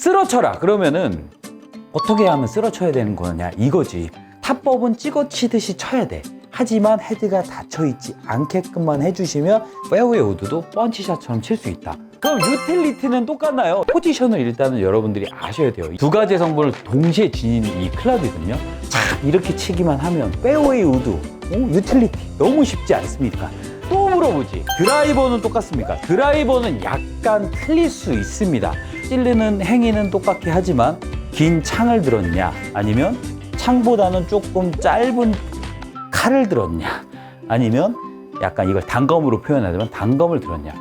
쓸어쳐라 그러면은 어떻게 하면 쓸어쳐야 되는 거냐 이거지. 타법은 찍어치듯이 쳐야 돼. 하지만 헤드가 닫혀있지 않게끔만 해주시면 페어웨이 우드도 펀치샷처럼 칠 수 있다. 그럼 유틸리티는 똑같나요? 포지션을 일단은 여러분들이 아셔야 돼요. 두 가지 성분을 동시에 지닌 이 클럽이거든요. 참 이렇게 치기만 하면 페어웨이 우드, 유틸리티 너무 쉽지 않습니까? 또 물어보지. 드라이버는 똑같습니까? 드라이버는 약간 틀릴 수 있습니다. 찌르는 행위는 똑같게 하지만 긴 창을 들었냐 아니면 창보다는 조금 짧은 칼을 들었냐 아니면 약간 이걸 단검으로 표현하자면 단검을 들었냐.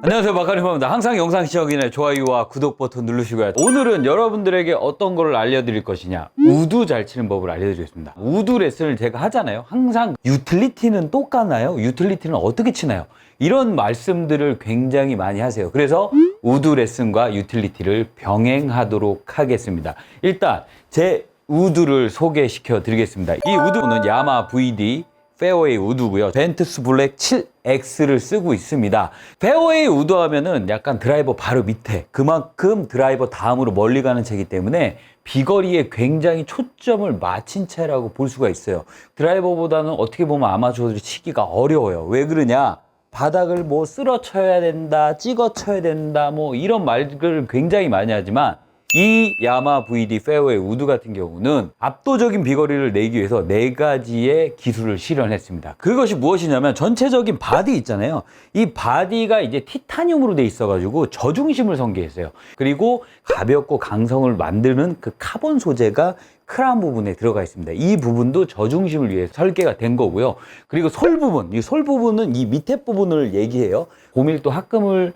안녕하세요, 마카리퍼입니다. 항상 영상 시청하기 전에 좋아요와 구독 버튼 누르시고요. 오늘은 여러분들에게 어떤 거를 알려드릴 것이냐, 우드 잘 치는 법을 알려드리겠습니다. 우드 레슨을 제가 하잖아요. 항상 유틸리티는 똑같나요? 유틸리티는 어떻게 치나요? 이런 말씀들을 굉장히 많이 하세요. 그래서 우드 레슨과 유틸리티를 병행하도록 하겠습니다. 일단 제 우드를 소개시켜 드리겠습니다. 이 우드는 야마 VD 페어웨이 우드고요. 벤투스 블랙 7X를 쓰고 있습니다. 페어웨이 우드 하면은 약간 드라이버 바로 밑에, 그만큼 드라이버 다음으로 멀리 가는 채이기 때문에 비거리에 굉장히 초점을 맞춘 채라고 볼 수가 있어요. 드라이버보다는 어떻게 보면 아마추어들이 치기가 어려워요. 왜 그러냐? 바닥을 뭐 쓸어 쳐야 된다, 찍어 쳐야 된다, 뭐 이런 말들을 굉장히 많이 하지만 이 야마 VD 페어웨이 우드 같은 경우는 압도적인 비거리를 내기 위해서 4가지의 기술을 실현했습니다. 그것이 무엇이냐면 전체적인 바디 있잖아요. 이 바디가 이제 티타늄으로 돼 있어가지고 저중심을 설계했어요. 그리고 가볍고 강성을 만드는 그 카본 소재가 크라운 부분에 들어가 있습니다. 이 부분도 저중심을 위해 설계가 된 거고요. 그리고 솔 부분, 이 솔 부분은 이 밑에 부분을 얘기해요. 고밀도 합금을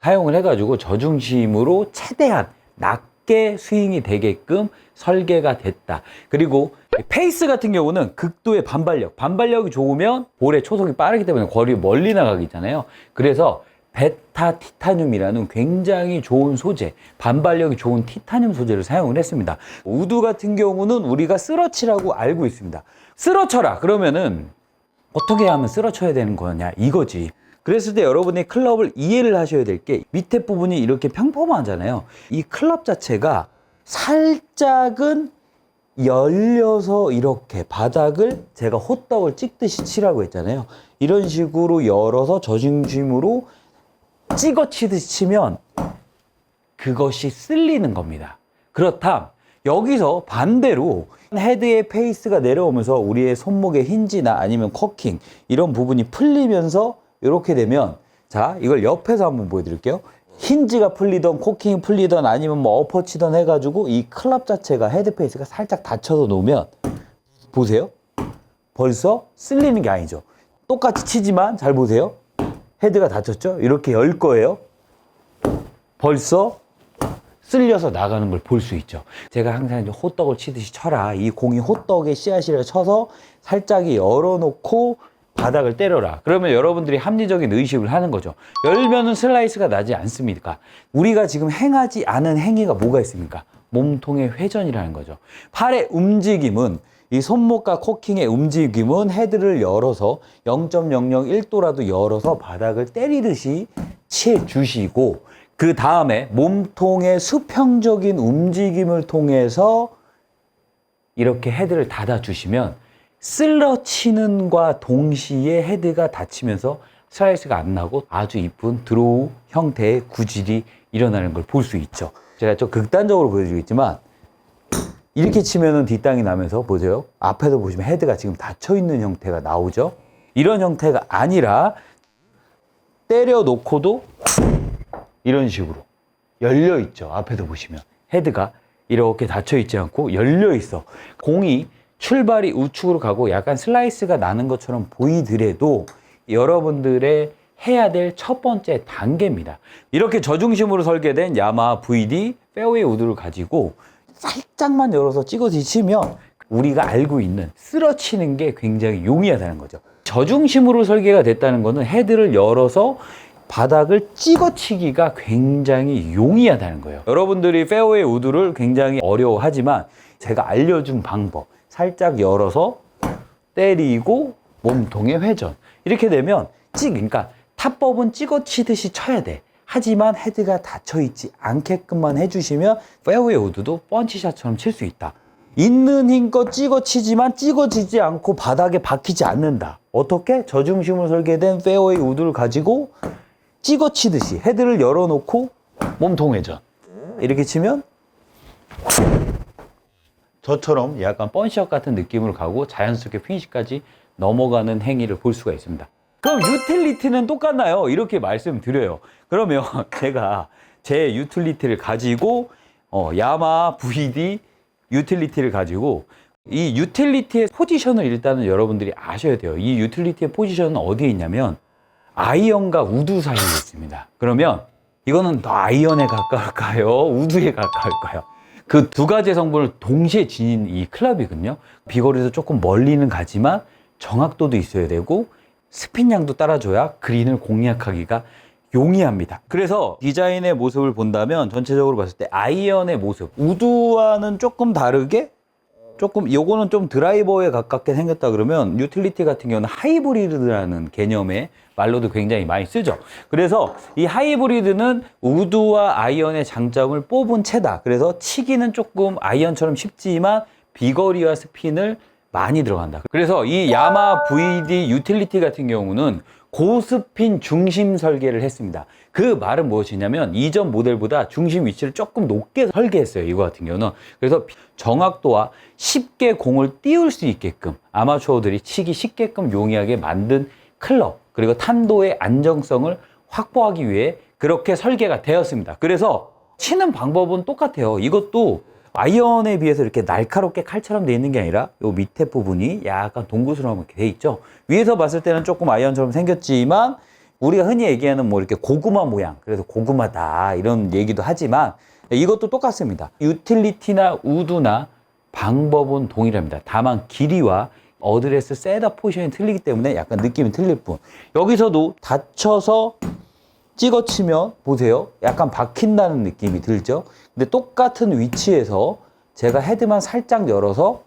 사용을 해가지고 저중심으로 최대한 낮게 스윙이 되게끔 설계가 됐다. 그리고 페이스 같은 경우는 극도의 반발력이 좋으면 볼의 초속이 빠르기 때문에 거리 멀리 나가겠잖아요. 그래서 베타 티타늄이라는 굉장히 좋은 소재, 반발력이 좋은 티타늄 소재를 사용을 했습니다. 우드 같은 경우는 우리가 쓸어치라고 알고 있습니다. 쓸어쳐라 그러면은 어떻게 하면 쓸어쳐야 되는 거냐 이거지. 그랬을 때 여러분이 클럽을 이해를 하셔야 될 게 밑에 부분이 이렇게 평범하잖아요. 이 클럽 자체가 살짝은 열려서 이렇게 바닥을 제가 호떡을 찍듯이 치라고 했잖아요. 이런 식으로 열어서 저중심으로 찍어 치듯이 치면 그것이 쓸리는 겁니다. 그렇다면 여기서 반대로 헤드의 페이스가 내려오면서 우리의 손목의 힌지나 아니면 커킹 이런 부분이 풀리면서 이렇게 되면, 자, 이걸 옆에서 한번 보여드릴게요. 힌지가 풀리던 코킹이 풀리던 아니면 뭐 어퍼 치던 해가지고 이 클럽 자체가 헤드 페이스가 살짝 닫혀서 놓으면 보세요. 벌써 쓸리는 게 아니죠. 똑같이 치지만 잘 보세요. 헤드가 닫혔죠? 이렇게 열 거예요. 벌써 쓸려서 나가는 걸 볼 수 있죠. 제가 항상 이제 호떡을 치듯이 쳐라. 이 공이 호떡의 씨앗이라 쳐서 살짝 열어놓고 바닥을 때려라. 그러면 여러분들이 합리적인 의식을 하는 거죠. 열면은 슬라이스가 나지 않습니까? 우리가 지금 행하지 않은 행위가 뭐가 있습니까? 몸통의 회전이라는 거죠. 팔의 움직임은, 이 손목과 코킹의 움직임은 헤드를 열어서 0.001도라도 열어서 바닥을 때리듯이 치해주시고, 그 다음에 몸통의 수평적인 움직임을 통해서 이렇게 헤드를 닫아주시면 쓸러치는과 동시에 헤드가 닫히면서 슬라이스가 안 나고 아주 이쁜 드로우 형태의 구질이 일어나는 걸 볼 수 있죠. 제가 좀 극단적으로 보여드리겠지만 이렇게 치면은 뒷땅이 나면서 보세요. 앞에도 보시면 헤드가 지금 닫혀 있는 형태가 나오죠. 이런 형태가 아니라 때려 놓고도 이런 식으로 열려 있죠. 앞에도 보시면 헤드가 이렇게 닫혀 있지 않고 열려 있어. 공이 출발이 우측으로 가고 약간 슬라이스가 나는 것처럼 보이더라도 여러분들의 해야 될 첫 번째 단계입니다. 이렇게 저중심으로 설계된 야마 VD 페어웨이 우드를 가지고 살짝만 열어서 찍어서 치면 우리가 알고 있는 쓸어치는 게 굉장히 용이하다는 거죠. 저중심으로 설계가 됐다는 거는 헤드를 열어서 바닥을 찍어치기가 굉장히 용이하다는 거예요. 여러분들이 페어웨이 우드를 굉장히 어려워하지만 제가 알려준 방법, 살짝 열어서 때리고 몸통의 회전, 이렇게 되면 그러니까 타법은 찍어 치듯이 쳐야 돼. 하지만 헤드가 닫혀 있지 않게끔만 해주시면 페어웨이 우드도 펀치샷처럼 칠 수 있다. 있는 힘껏 찍어 치지만 찍어지지 않고 바닥에 박히지 않는다. 어떻게? 저중심으로 설계된 페어웨이 우드를 가지고 찍어 치듯이 헤드를 열어놓고 몸통 회전 이렇게 치면 저처럼 약간 펀치샷 같은 느낌으로 가고 자연스럽게 피니시까지 넘어가는 행위를 볼 수가 있습니다. 그럼 유틸리티는 똑같나요? 이렇게 말씀드려요. 그러면 제가 제 유틸리티를 가지고 야마 VD 유틸리티를 가지고 이 유틸리티의 포지션을 일단은 여러분들이 아셔야 돼요. 이 유틸리티의 포지션은 어디에 있냐면 아이언과 우드 사이에 있습니다. 그러면 이거는 더 아이언에 가까울까요? 우드에 가까울까요? 그 두 가지 성분을 동시에 지닌 이 클럽이거든요. 비거리에서 조금 멀리는 가지만 정확도도 있어야 되고 스핀량도 따라줘야 그린을 공략하기가 용이합니다. 그래서 디자인의 모습을 본다면 전체적으로 봤을 때 아이언의 모습, 우드와는 조금 다르게 요거는 좀 드라이버에 가깝게 생겼다 그러면 유틸리티 같은 경우는 하이브리드라는 개념의 말로도 굉장히 많이 쓰죠. 그래서 이 하이브리드는 우드와 아이언의 장점을 뽑은 채다. 그래서 치기는 조금 아이언처럼 쉽지만 비거리와 스핀을 많이 들어간다. 그래서 이 야마 VD 유틸리티 같은 경우는 고스핀 중심 설계를 했습니다. 그 말은 무엇이냐면 이전 모델보다 중심 위치를 조금 높게 설계했어요. 이거 같은 경우는. 그래서 정확도와 쉽게 공을 띄울 수 있게끔 아마추어들이 치기 쉽게끔 용이하게 만든 클럽 그리고 탄도의 안정성을 확보하기 위해 그렇게 설계가 되었습니다. 그래서 치는 방법은 똑같아요. 이것도 아이언에 비해서 이렇게 날카롭게 칼처럼 되어 있는 게 아니라 요 밑에 부분이 약간 동구스러운 이렇게 되어 있죠. 위에서 봤을 때는 조금 아이언처럼 생겼지만 우리가 흔히 얘기하는 뭐 이렇게 고구마 모양, 그래서 고구마다 이런 얘기도 하지만 이것도 똑같습니다. 유틸리티나 우드나 방법은 동일합니다. 다만 길이와 어드레스 셋업 포지션이 틀리기 때문에 약간 느낌이 틀릴 뿐. 여기서도 닫혀서 찍어치면 보세요. 약간 박힌다는 느낌이 들죠. 근데 똑같은 위치에서 제가 헤드만 살짝 열어서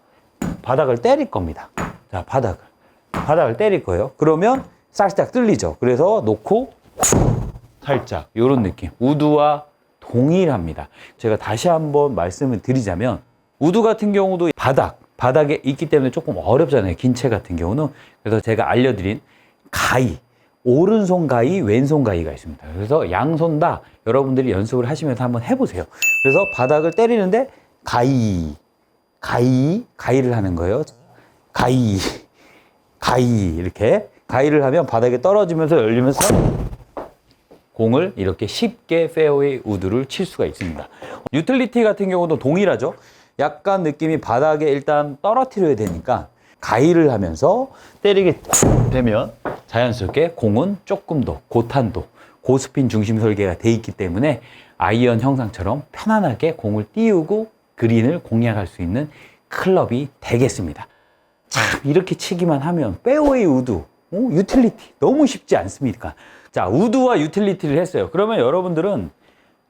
바닥을 때릴 겁니다. 자, 바닥을 때릴 거예요. 그러면 살짝 뚫리죠. 그래서 놓고 살짝 이런 느낌. 우드와 동일합니다. 제가 다시 한번 말씀을 드리자면 우드 같은 경우도 바닥에 있기 때문에 조금 어렵잖아요. 긴 채 같은 경우는. 그래서 제가 알려드린 가위, 오른손 가위, 왼손 가위가 있습니다. 그래서 양손 다 여러분들이 연습을 하시면서 한번 해보세요. 그래서 바닥을 때리는데 가위를 하는 거예요. 가위 이렇게 가위를 하면 바닥에 떨어지면서 열리면서 공을 이렇게 쉽게 페어웨이 우드를 칠 수가 있습니다. 유틸리티 같은 경우도 동일하죠. 약간 느낌이 바닥에 일단 떨어뜨려야 되니까 가위를 하면서 때리게 되면 자연스럽게 공은 조금 더 고탄도, 고스핀 중심 설계가 돼 있기 때문에 아이언 형상처럼 편안하게 공을 띄우고 그린을 공략할 수 있는 클럽이 되겠습니다. 참 이렇게 치기만 하면 페어웨이 우드, 유틸리티 너무 쉽지 않습니까? 자, 우드와 유틸리티를 했어요. 그러면 여러분들은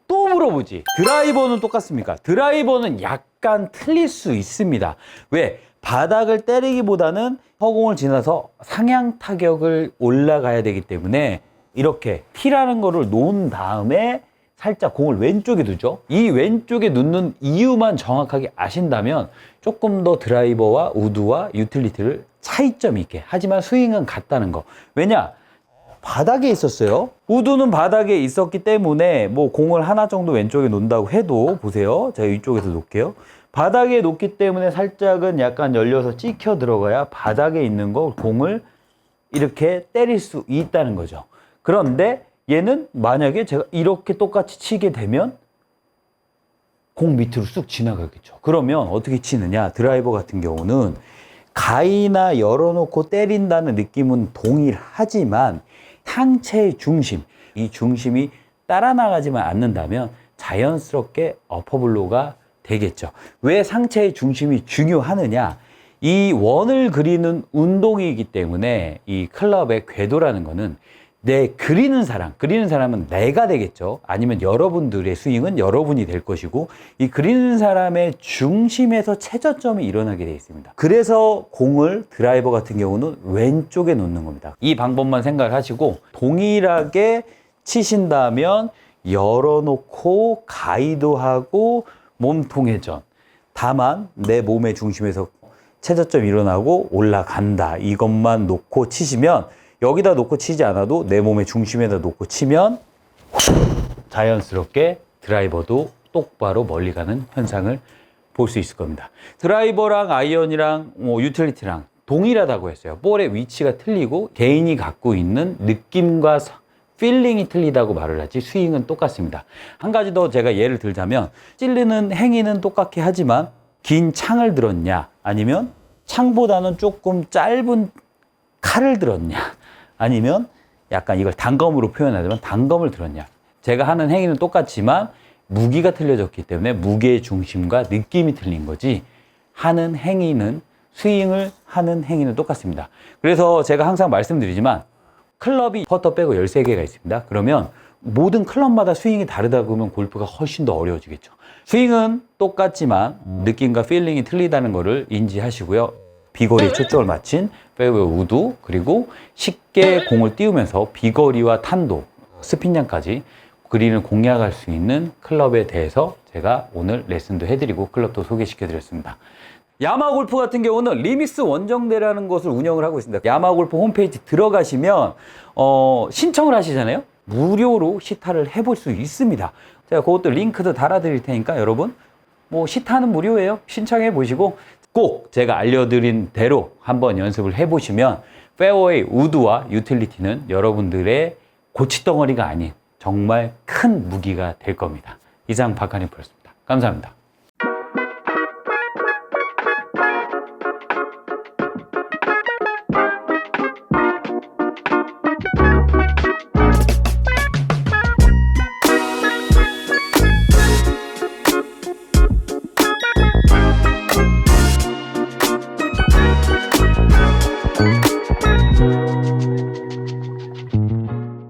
또 물어보지. 드라이버는 똑같습니까? 드라이버는 약간 틀릴 수 있습니다. 왜? 바닥을 때리기보다는 허공을 지나서 상향 타격을 올라가야 되기 때문에 이렇게 T라는 거를 놓은 다음에 살짝 공을 왼쪽에 두죠. 이 왼쪽에 놓는 이유만 정확하게 아신다면 조금 더 드라이버와 우드와 유틸리티를 차이점 있게, 하지만 스윙은 같다는 거. 왜냐? 바닥에 있었어요. 우드는 바닥에 있었기 때문에 뭐 공을 하나 정도 왼쪽에 놓는다고 해도 보세요. 제가 이쪽에서 놓을게요. 바닥에 놓기 때문에 살짝은 약간 열려서 찍혀 들어가야 바닥에 있는 거 공을 이렇게 때릴 수 있다는 거죠. 그런데 얘는 만약에 제가 이렇게 똑같이 치게 되면 공 밑으로 쑥 지나가겠죠. 그러면 어떻게 치느냐? 드라이버 같은 경우는 가위나 열어놓고 때린다는 느낌은 동일하지만 상체의 중심, 이 중심이 따라 나가지만 않는다면 자연스럽게 어퍼블로가 되겠죠. 왜 상체의 중심이 중요하느냐? 이 원을 그리는 운동이기 때문에 이 클럽의 궤도라는 거는 내 그리는 사람은 내가 되겠죠. 아니면 여러분들의 스윙은 여러분이 될 것이고 이 그리는 사람의 중심에서 최저점이 일어나게 되어 있습니다. 그래서 공을 드라이버 같은 경우는 왼쪽에 놓는 겁니다. 이 방법만 생각을 하시고 동일하게 치신다면 열어놓고 가이도 하고 몸통회전. 다만 내 몸의 중심에서 최저점이 일어나고 올라간다. 이것만 놓고 치시면, 여기다 놓고 치지 않아도 내 몸의 중심에다 놓고 치면 자연스럽게 드라이버도 똑바로 멀리 가는 현상을 볼 수 있을 겁니다. 드라이버랑 아이언이랑 유틸리티랑 동일하다고 했어요. 볼의 위치가 틀리고 개인이 갖고 있는 느낌과 필링이 틀리다고 말을 하지 스윙은 똑같습니다. 한 가지 더 제가 예를 들자면, 찔르는 행위는 똑같게 하지만 긴 창을 들었냐, 아니면 창보다는 조금 짧은 칼을 들었냐, 아니면 약간 이걸 단검으로 표현하자면 단검을 들었냐. 제가 하는 행위는 똑같지만 무기가 틀려졌기 때문에 무게의 중심과 느낌이 틀린 거지, 하는 행위는, 스윙을 하는 행위는 똑같습니다. 그래서 제가 항상 말씀드리지만, 클럽이 퍼터 빼고 13개가 있습니다. 그러면 모든 클럽마다 스윙이 다르다 그러면 골프가 훨씬 더 어려워지겠죠. 스윙은 똑같지만 느낌과 필링이 틀리다는 것을 인지하시고요. 비거리에 초점을 맞춘 페어웨이 우드, 그리고 쉽게 공을 띄우면서 비거리와 탄도, 스핀량까지 그린을 공략할 수 있는 클럽에 대해서 제가 오늘 레슨도 해드리고 클럽도 소개시켜드렸습니다. 야마골프 같은 경우는 리믹스 원정대라는 것을 운영을 하고 있습니다. 야마골프 홈페이지 들어가시면 신청을 하시잖아요. 무료로 시타를 해볼 수 있습니다. 제가 그것도 링크도 달아드릴 테니까 여러분, 시타는 무료예요. 신청해 보시고 꼭 제가 알려드린 대로 한번 연습을 해보시면 페어웨이 우드와 유틸리티는 여러분들의 고치덩어리가 아닌 정말 큰 무기가 될 겁니다. 이상 박한희 프로였습니다. 감사합니다.